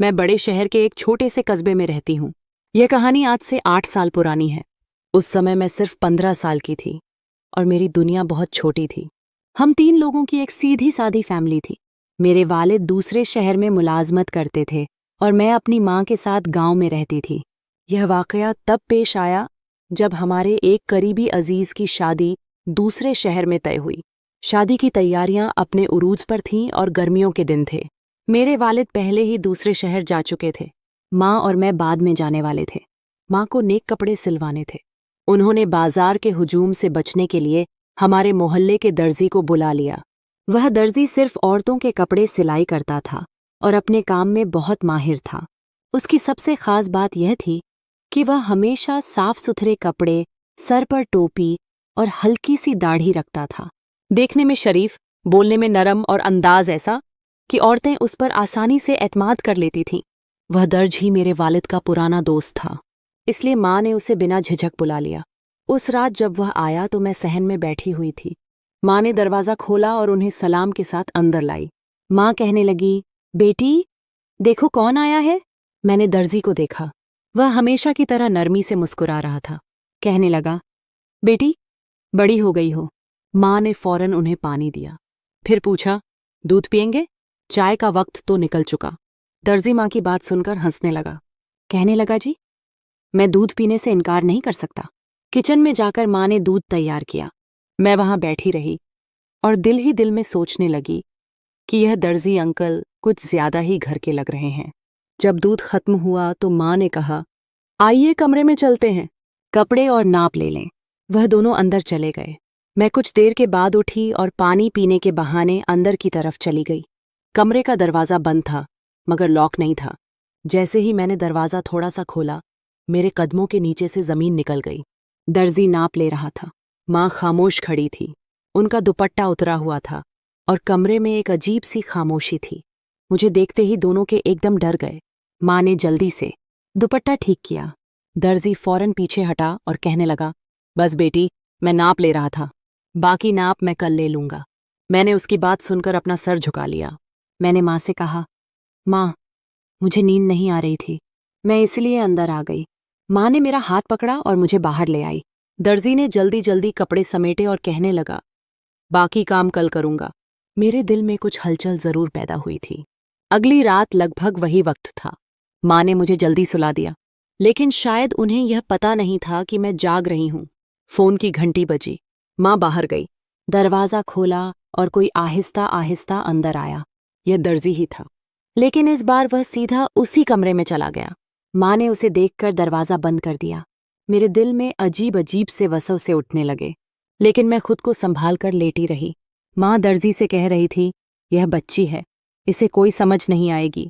मैं बड़े शहर के एक छोटे से कस्बे में रहती हूँ। यह कहानी आज से 8 साल पुरानी है। उस समय मैं सिर्फ 15 साल की थी और मेरी दुनिया बहुत छोटी थी। हम 3 लोगों की एक सीधी सादी फैमिली थी। मेरे वालिद दूसरे शहर में मुलाजमत करते थे और मैं अपनी माँ के साथ गांव में रहती थी। यह वाकया तब पेश आया जब हमारे एक करीबी अजीज की शादी दूसरे शहर में तय हुई। शादी की तैयारियां अपने उरूज पर थीं और गर्मियों के दिन थे। मेरे वालिद पहले ही दूसरे शहर जा चुके थे। माँ और मैं बाद में जाने वाले थे। माँ को नेक कपड़े सिलवाने थे। उन्होंने बाजार के हुजूम से बचने के लिए हमारे मोहल्ले के दर्जी को बुला लिया। वह दर्जी सिर्फ औरतों के कपड़े सिलाई करता था और अपने काम में बहुत माहिर था। उसकी सबसे खास बात यह थी कि वह हमेशा साफ सुथरे कपड़े, सर पर टोपी और हल्की सी दाढ़ी रखता था। देखने में शरीफ, बोलने में नरम और अंदाज ऐसा कि औरतें उस पर आसानी से एतमाद कर लेती थीं। वह दर्ज ही मेरे वालिद का पुराना दोस्त था, इसलिए माँ ने उसे बिना झिझक बुला लिया। उस रात जब वह आया तो मैं सहन में बैठी हुई थी। माँ ने दरवाज़ा खोला और उन्हें सलाम के साथ अंदर लाई। माँ कहने लगी, बेटी देखो कौन आया है। मैंने दर्जी को देखा। वह हमेशा की तरह नरमी से मुस्कुरा रहा था। कहने लगा, बेटी बड़ी हो गई हो। माँ ने फौरन उन्हें पानी दिया। फिर पूछा, दूध पिएंगे? चाय का वक्त तो निकल चुका। दर्जी माँ की बात सुनकर हंसने लगा। कहने लगा, जी मैं दूध पीने से इनकार नहीं कर सकता। किचन में जाकर माँ ने दूध तैयार किया। मैं वहां बैठी रही और दिल ही दिल में सोचने लगी कि यह दर्जी अंकल कुछ ज्यादा ही घर के लग रहे हैं। जब दूध खत्म हुआ तो माँ ने कहा, आइए कमरे में चलते हैं, कपड़े और नाप ले लें। वह दोनों अंदर चले गए। मैं कुछ देर के बाद उठी और पानी पीने के बहाने अंदर की तरफ चली गई। कमरे का दरवाज़ा बंद था मगर लॉक नहीं था। जैसे ही मैंने दरवाज़ा थोड़ा सा खोला, मेरे कदमों के नीचे से ज़मीन निकल गई। दर्जी नाप ले रहा था। माँ खामोश खड़ी थी। उनका दुपट्टा उतरा हुआ था और कमरे में एक अजीब सी खामोशी थी। मुझे देखते ही दोनों के एकदम डर गए। माँ ने जल्दी से दुपट्टा ठीक किया। दर्जी फौरन पीछे हटा और कहने लगा, बस बेटी, मैं नाप ले रहा था, बाकी नाप मैं कल ले लूंगा। मैंने उसकी बात सुनकर अपना सर झुका लिया। मैंने माँ से कहा, माँ मुझे नींद नहीं आ रही थी, मैं इसलिए अंदर आ गई। माँ ने मेरा हाथ पकड़ा और मुझे बाहर ले आई। दर्जी ने जल्दी जल्दी कपड़े समेटे और कहने लगा, बाकी काम कल करूंगा। मेरे दिल में कुछ हलचल जरूर पैदा हुई थी। अगली रात लगभग वही वक्त था। माँ ने मुझे जल्दी सुला दिया, लेकिन शायद उन्हें यह पता नहीं था कि मैं जाग रही हूँ। फोन की घंटी बजी। माँ बाहर गई। दरवाज़ा खोला और कोई आहिस्ता आहिस्ता अंदर आया। यह दर्जी ही था, लेकिन इस बार वह सीधा उसी कमरे में चला गया। माँ ने उसे देखकर दरवाज़ा बंद कर दिया। मेरे दिल में अजीब अजीब से वसवसे उठने लगे, लेकिन मैं खुद को संभाल कर लेटी रही। माँ दर्जी से कह रही थी, यह बच्ची है, इसे कोई समझ नहीं आएगी।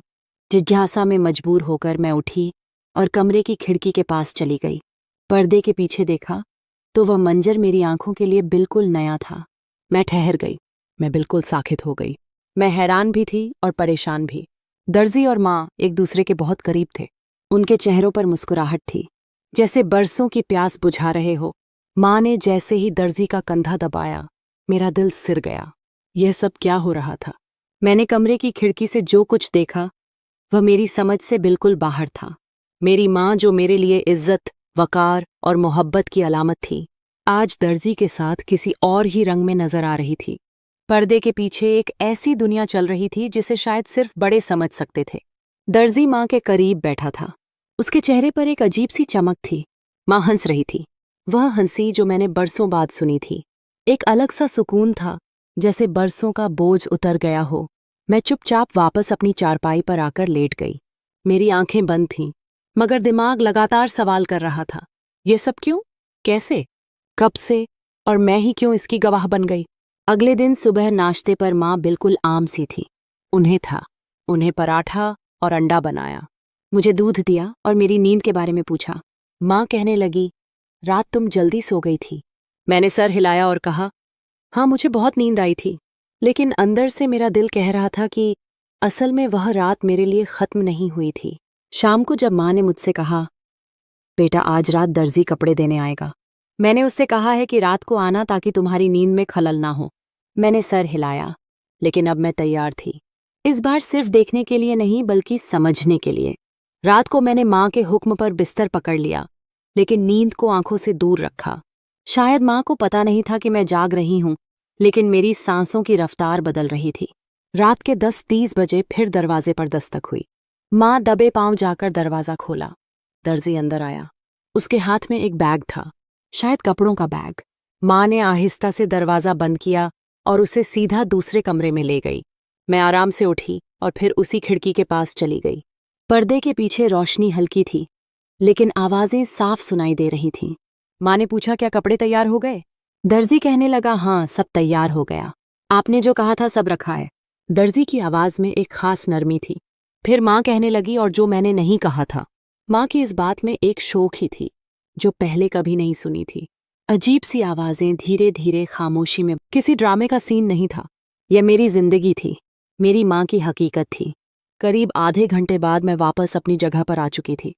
जिज्ञासा में मजबूर होकर मैं उठी और कमरे की खिड़की के पास चली गई। पर्दे के पीछे देखा तो वह मंजर मेरी आंखों के लिए बिल्कुल नया था। मैं ठहर गई। मैं बिल्कुल साखित हो गई। मैं हैरान भी थी और परेशान भी। दर्जी और माँ एक दूसरे के बहुत करीब थे। उनके चेहरों पर मुस्कुराहट थी, जैसे बरसों की प्यास बुझा रहे हो। माँ ने जैसे ही दर्जी का कंधा दबाया, मेरा दिल सिर गया। यह सब क्या हो रहा था? मैंने कमरे की खिड़की से जो कुछ देखा वह मेरी समझ से बिल्कुल बाहर था। मेरी माँ, जो मेरे लिए इज्जत, वकार और मोहब्बत की अलामत थी, आज दर्जी के साथ किसी और ही रंग में नजर आ रही थी। पर्दे के पीछे एक ऐसी दुनिया चल रही थी जिसे शायद सिर्फ बड़े समझ सकते थे। दर्जी माँ के करीब बैठा था। उसके चेहरे पर एक अजीब सी चमक थी। माँ हंस रही थी, वह हंसी जो मैंने बरसों बाद सुनी थी। एक अलग सा सुकून था, जैसे बरसों का बोझ उतर गया हो। मैं चुपचाप वापस अपनी चारपाई पर आकर लेट गई। मेरी आंखें बंद थीं, मगर दिमाग लगातार सवाल कर रहा था, ये सब क्यों, कैसे, कब से, और मैं ही क्यों इसकी गवाह बन गई? अगले दिन सुबह नाश्ते पर माँ बिल्कुल आम सी थी। उन्हें पराठा और अंडा बनाया। मुझे दूध दिया और मेरी नींद के बारे में पूछा। माँ कहने लगी, रात तुम जल्दी सो गई थी। मैंने सर हिलाया और कहा, हाँ मुझे बहुत नींद आई थी, लेकिन अंदर से मेरा दिल कह रहा था कि असल में वह रात मेरे लिए खत्म नहीं हुई थी। शाम को जब माँ ने मुझसे कहा, बेटा आज रात दर्जी कपड़े देने आएगा, मैंने उससे कहा है कि रात को आना ताकि तुम्हारी नींद में खलल ना हो। मैंने सर हिलाया, लेकिन अब मैं तैयार थी। इस बार सिर्फ देखने के लिए नहीं बल्कि समझने के लिए। रात को मैंने माँ के हुक्म पर बिस्तर पकड़ लिया, लेकिन नींद को आंखों से दूर रखा। शायद माँ को पता नहीं था कि मैं जाग रही हूँ, लेकिन मेरी सांसों की रफ्तार बदल रही थी। रात के 10-30 बजे फिर दरवाजे पर दस्तक हुई। माँ दबे पांव जाकर दरवाजा खोला। दर्जी अंदर आया। उसके हाथ में एक बैग था, शायद कपड़ों का बैग। माँ ने आहिस्ता से दरवाजा बंद किया और उसे सीधा दूसरे कमरे में ले गई। मैं आराम से उठी और फिर उसी खिड़की के पास चली गई। पर्दे के पीछे रोशनी हल्की थी, लेकिन आवाजें साफ सुनाई दे रही थीं। माँ ने पूछा, क्या कपड़े तैयार हो गए? दर्जी कहने लगा, हाँ, सब तैयार हो गया। आपने जो कहा था सब रखा है। दर्जी की आवाज में एक खास नरमी थी। फिर माँ कहने लगी, और जो मैंने नहीं कहा था। माँ की इस बात में एक शौक ही थी जो पहले कभी नहीं सुनी थी। अजीब सी आवाजें, धीरे धीरे खामोशी में। किसी ड्रामे का सीन नहीं था, यह मेरी जिंदगी थी, मेरी माँ की हकीकत थी। करीब आधे घंटे बाद मैं वापस अपनी जगह पर आ चुकी थी।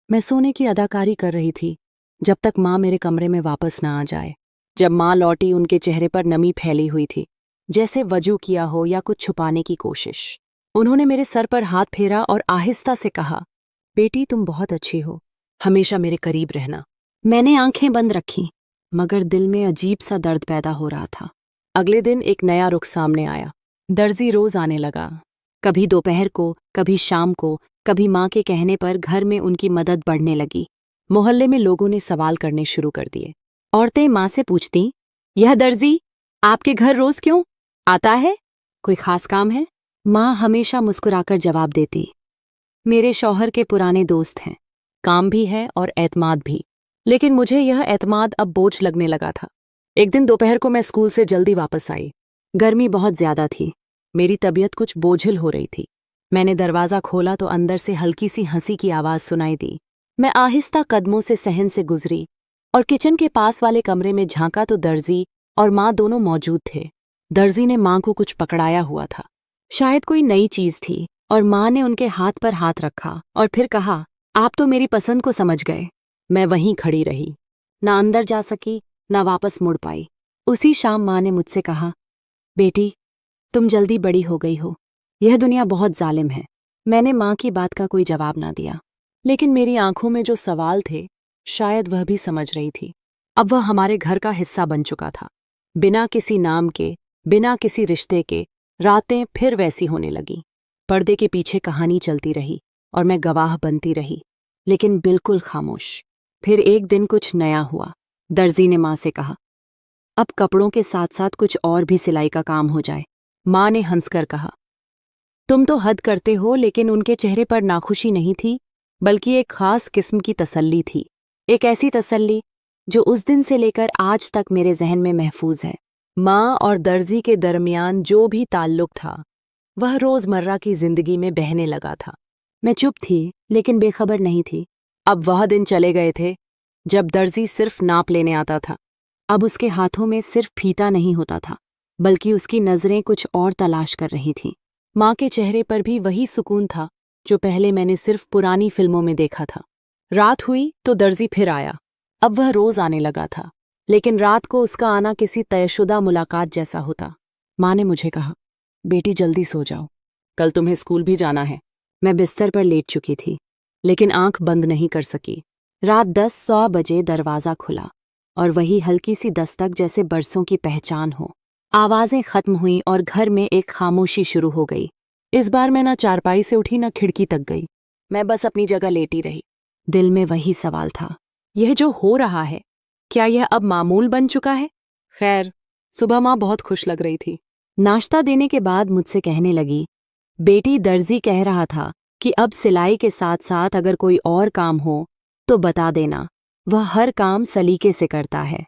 मैं सोने की अदाकारी कर रही थी जब तक माँ मेरे कमरे में वापस ना आ जाए। जब माँ लौटी, उनके चेहरे पर नमी फैली हुई थी, जैसे वजू किया हो या कुछ छुपाने की कोशिश। उन्होंने मेरे सर पर हाथ फेरा और आहिस्ता से कहा, बेटी तुम बहुत अच्छी हो, हमेशा मेरे करीब रहना। मैंने आंखें बंद रखीं, मगर दिल में अजीब सा दर्द पैदा हो रहा था। अगले दिन एक नया रुख सामने आया। दर्जी रोज आने लगा, कभी दोपहर को, कभी शाम को, कभी माँ के कहने पर घर में उनकी मदद बढ़ने लगी। मोहल्ले में लोगों ने सवाल करने शुरू कर दिए। औरतें माँ से पूछती, यह दर्जी आपके घर रोज क्यों आता है? कोई खास काम है? माँ हमेशा मुस्कुराकर जवाब देती, मेरे शौहर के पुराने दोस्त हैं, काम भी है और एतमाद भी। लेकिन मुझे यह एतमाद अब बोझ लगने लगा था। एक दिन दोपहर को मैं स्कूल से जल्दी वापस आई। गर्मी बहुत ज्यादा थी, मेरी तबीयत कुछ बोझिल हो रही थी। मैंने दरवाज़ा खोला तो अंदर से हल्की सी हंसी की आवाज़ सुनाई दी। मैं आहिस्ता कदमों से सहन से गुजरी और किचन के पास वाले कमरे में झांका तो दर्जी और माँ दोनों मौजूद थे। दर्जी ने माँ को कुछ पकड़ाया हुआ था, शायद कोई नई चीज़ थी, और माँ ने उनके हाथ पर हाथ रखा और फिर कहा, आप तो मेरी पसंद को समझ गए। मैं वहीं खड़ी रही, ना अंदर जा सकी ना वापस मुड़ पाई। उसी शाम माँ ने मुझसे कहा, बेटी तुम जल्दी बड़ी हो गई हो, यह दुनिया बहुत जालिम है। मैंने माँ की बात का कोई जवाब ना दिया, लेकिन मेरी आंखों में जो सवाल थे शायद वह भी समझ रही थी। अब वह हमारे घर का हिस्सा बन चुका था। बिना किसी नाम के, बिना किसी रिश्ते के, रातें फिर वैसी होने लगीं। पर्दे के पीछे कहानी चलती रही और मैं गवाह बनती रही, लेकिन बिल्कुल खामोश। फिर एक दिन कुछ नया हुआ। दर्जी ने माँ से कहा, अब कपड़ों के साथ साथ कुछ और भी सिलाई का काम हो जाए। माँ ने हंसकर कहा, तुम तो हद करते हो। लेकिन उनके चेहरे पर नाखुशी नहीं थी, बल्कि एक खास किस्म की तसल्ली थी। एक ऐसी तसल्ली जो उस दिन से लेकर आज तक मेरे जहन में महफूज है। माँ और दर्जी के दरमियान जो भी ताल्लुक था वह रोजमर्रा की जिंदगी में बहने लगा था। मैं चुप थी, लेकिन बेखबर नहीं थी। अब वह दिन चले गए थे जब दर्जी सिर्फ नाप लेने आता था। अब उसके हाथों में सिर्फ फीता नहीं होता था, बल्कि उसकी नजरें कुछ और तलाश कर रही थीं। माँ के चेहरे पर भी वही सुकून था जो पहले मैंने सिर्फ पुरानी फिल्मों में देखा था। रात हुई तो दर्जी फिर आया। अब वह रोज आने लगा था, लेकिन रात को उसका आना किसी तयशुदा मुलाकात जैसा होता। माँ ने मुझे कहा, बेटी जल्दी सो जाओ, कल तुम्हें स्कूल भी जाना है। मैं बिस्तर पर लेट चुकी थी, लेकिन आंख बंद नहीं कर सकी। रात 10-100 बजे दरवाज़ा खुला और वही हल्की सी दस्तक जैसे बरसों की पहचान हो। आवाज़ें खत्म हुईं और घर में एक खामोशी शुरू हो गई। इस बार मैं ना चारपाई से उठी ना खिड़की तक गई, मैं बस अपनी जगह लेटी रही। दिल में वही सवाल था, यह जो हो रहा है क्या यह अब मामूल बन चुका है? खैर, सुबह माँ बहुत खुश लग रही थी। नाश्ता देने के बाद मुझसे कहने लगी, बेटी दर्जी कह रहा था कि अब सिलाई के साथ साथ अगर कोई और काम हो तो बता देना, वह हर काम सलीके से करता है।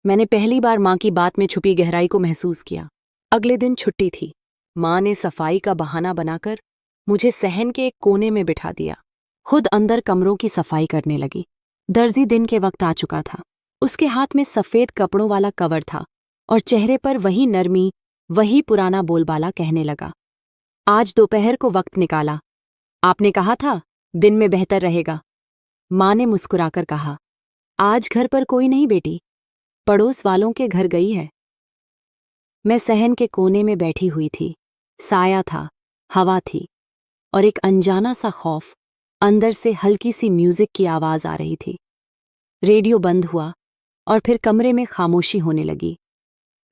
मैंने पहली बार माँ की बात में छुपी गहराई को महसूस किया। अगले दिन छुट्टी थी। माँ ने सफाई का बहाना बनाकर मुझे सहन के एक कोने में बिठा दिया, खुद अंदर कमरों की सफाई करने लगी। दर्जी दिन के वक्त आ चुका था। उसके हाथ में सफ़ेद कपड़ों वाला कवर था और चेहरे पर वही नरमी, वही पुराना बोलबाला। कहने लगा, आज दोपहर को वक्त निकाला, आपने कहा था दिन में बेहतर रहेगा। माँ ने मुस्कुराकर कहा, आज घर पर कोई नहीं बेटी, पड़ोस वालों के घर गई है। मैं सहन के कोने में बैठी हुई थी। साया था, हवा थी और एक अनजाना सा खौफ। अंदर से हल्की सी म्यूजिक की आवाज आ रही थी। रेडियो बंद हुआ और फिर कमरे में खामोशी होने लगी।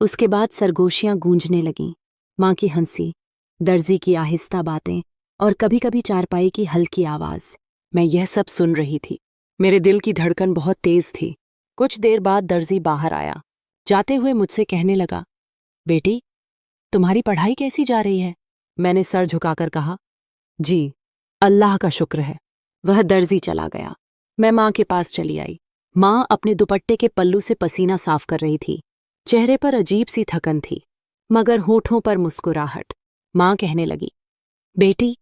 उसके बाद सरगोशियां गूंजने लगीं, माँ की हंसी, दर्जी की आहिस्ता बातें और कभी कभी चारपाई की हल्की आवाज। मैं यह सब सुन रही थी। मेरे दिल की धड़कन बहुत तेज थी। कुछ देर बाद दर्जी बाहर आया। जाते हुए मुझसे कहने लगा, बेटी, तुम्हारी पढ़ाई कैसी जा रही है? मैंने सर झुकाकर कहा, जी, अल्लाह का शुक्र है। वह दर्जी चला गया। मैं माँ के पास चली आई। माँ अपने दुपट्टे के पल्लू से पसीना साफ कर रही थी। चेहरे पर अजीब सी थकन थी, मगर होठों पर मुस्कुराहट। माँ कहने लगी, बेटी,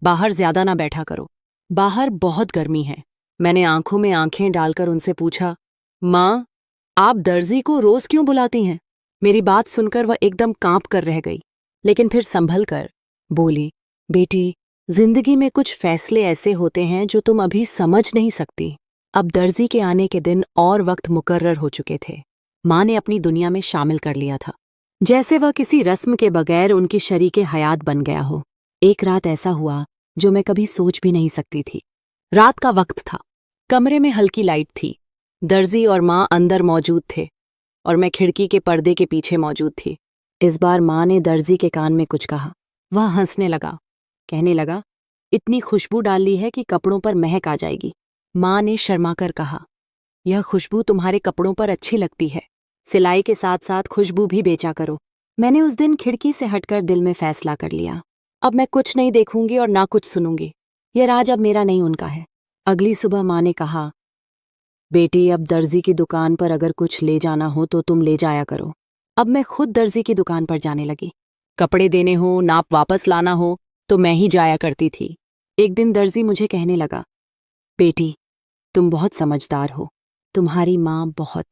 बाहर ज्यादा ना बैठा करो, बाहर बहुत गर्मी है। मैंने आंखों में आंखें डालकर उनसे पूछा, माँ, आप दर्जी को रोज क्यों बुलाती हैं? मेरी बात सुनकर वह एकदम कांप कर रह गई, लेकिन फिर संभल कर बोली, बेटी, जिंदगी में कुछ फैसले ऐसे होते हैं जो तुम अभी समझ नहीं सकती। अब दर्जी के आने के दिन और वक्त मुकर्रर हो चुके थे। माँ ने अपनी दुनिया में शामिल कर लिया था, जैसे वह किसी रस्म के बगैर उनकी शरीके हयात बन गया हो। एक रात ऐसा हुआ जो मैं कभी सोच भी नहीं सकती थी। रात का वक्त था। कमरे में हल्की लाइट थी। दर्जी और माँ अंदर मौजूद थे और मैं खिड़की के पर्दे के पीछे मौजूद थी। इस बार माँ ने दर्जी के कान में कुछ कहा। वह हंसने लगा, कहने लगा, इतनी खुशबू डाल ली है कि कपड़ों पर महक आ जाएगी। माँ ने शर्माकर कहा, यह खुशबू तुम्हारे कपड़ों पर अच्छी लगती है, सिलाई के साथ साथ खुशबू भी बेचा करो। मैंने उस दिन खिड़की से हटकर दिल में फैसला कर लिया, अब मैं कुछ नहीं देखूंगी और ना कुछ सुनूंगी। यह राज अब मेरा नहीं, उनका है। अगली सुबह माँ ने कहा, बेटी, अब दर्जी की दुकान पर अगर कुछ ले जाना हो तो तुम ले जाया करो। अब मैं खुद दर्जी की दुकान पर जाने लगी। कपड़े देने हो, नाप वापस लाना हो तो मैं ही जाया करती थी। एक दिन दर्जी मुझे कहने लगा, बेटी, तुम बहुत समझदार हो, तुम्हारी माँ बहुत